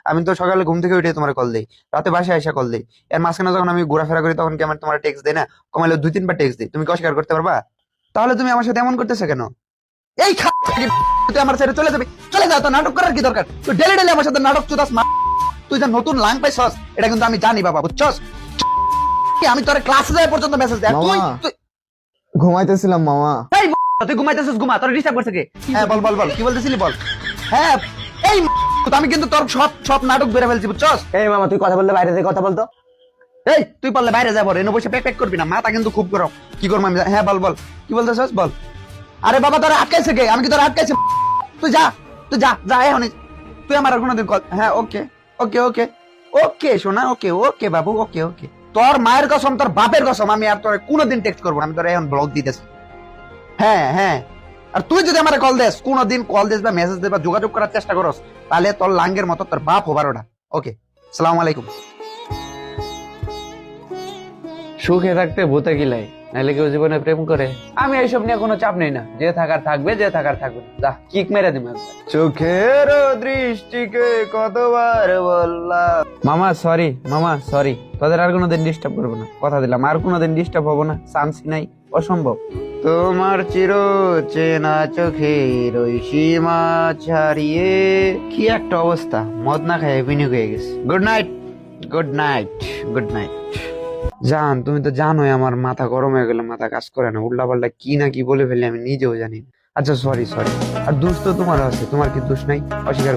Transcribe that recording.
আমি তো সকালে ঘুম থেকে উঠে তোমার কল দিই, রাতে বাসায় আইসা কল দিই, এর মাঝখানে যখন আমি ঘোরাফেরা করি তখন কি আমার তোমার টেক্সট দেই না? কমাইলে 2-3 বার টেক্সট দিই, তুমি কি অস্বীকার করতে পারবা? তাহলে তুমি আমার সাথে এমন করতেছো কেন? এই তুই আমার সাথে চলে যাবি, চলে যা, তো নাটক করার কি দরকার? তুই ডেলি ডেলি আমার সাথে নাটক চুদাস। তুই যে নতুন লাং পাইছস এটা কিন্তু আমি জানি বাবা, বুঝছস? আমি তোর ক্লাসে যাই পর্যন্ত মেসেজ দেয় তুই মামা ঘুমাইতেছিলাম মামা। এই তুই ঘুমাইতেছিস, ঘুমা, তোর ডিস্টার্ব করছে কে? হ্যাঁ বল বল বল, কি বলতেছিলি বল। হ্যাঁ এই আমি কিন্তু তোর সব সব নাটক বেড়ে ফেলছি, বুঝছস? এই মামা তুই কথা বললে বাইরে থেকে কথা বলতো। এই তুই বললে বাইরে যাবো, রেনো বসে প্যাক প্যাক করবি না, মাথা কিন্তু খুব গরম। কি করবো আমি? হ্যাঁ বল বল, কি বলতেছস বল। আরে বাবা তোরা আটকাইছে কে? আমি কি তোরা আটকাইছি? তুই যা, তুই যা যা এখন, তুই আমার আর কোনোদিন কল। হ্যাঁ ওকে ওকে ওকে ওকে শোনা, ওকে ওকে বাবু, ওকে ওকে। তোর মায়ের কসম, তোর বাপের কসম, আমি আর তোর কোনোদিন টেক্সট করবো না, আমি তোর এখন ব্লক দিতেছি। হ্যাঁ হ্যাঁ, আর তুই যদি আমার কল দেস, কোনোদিন কল দিস বা মেসেজ দিস বা যোগাযোগ করার চেষ্টা করস, তাহলে তোর লাঙ্গের মতো তোর বাপ হবার ওটা। ওকে, সালাম আলাইকুম। সুখে থাকতে ভূতে গিলাই, নাহলে কেউ জীবনে প্রেম করে। আমি এইসব নিয়ে কোনো চাপ নেই না, যে থাকার থাকবে, যে থাকার থাকবে না। যা কিক মেরে দিবে। চোখের দৃষ্টিকে কতবার বললাম। মামা সরি, মামা সরি, তোদের আর কোনোদিন ডিস্টার্ব করবো না, কথা দিলাম, আর কোনোদিন ডিস্টার্ব হবো না, চান্সই নাই, অসম্ভব। তোমার চির চেনা চোখের ওই সীমা ছাড়িয়ে, কি একটা অবস্থা, মদ না খায় বিনিয়োগ হয়ে গেছে। Good night, good night, good night. জান, তুমি তো জানোই আমার মাথা গরম হয়ে গেলে মাথা কাজ করে না, উল্টা পাল্টা কি না কি বলে ফেলি আমি নিজেও জানি না। আচ্ছা সরি সরি, আর দোষ তো তোমার আছে, তোমার কি দোষ নাই? অস্বীকার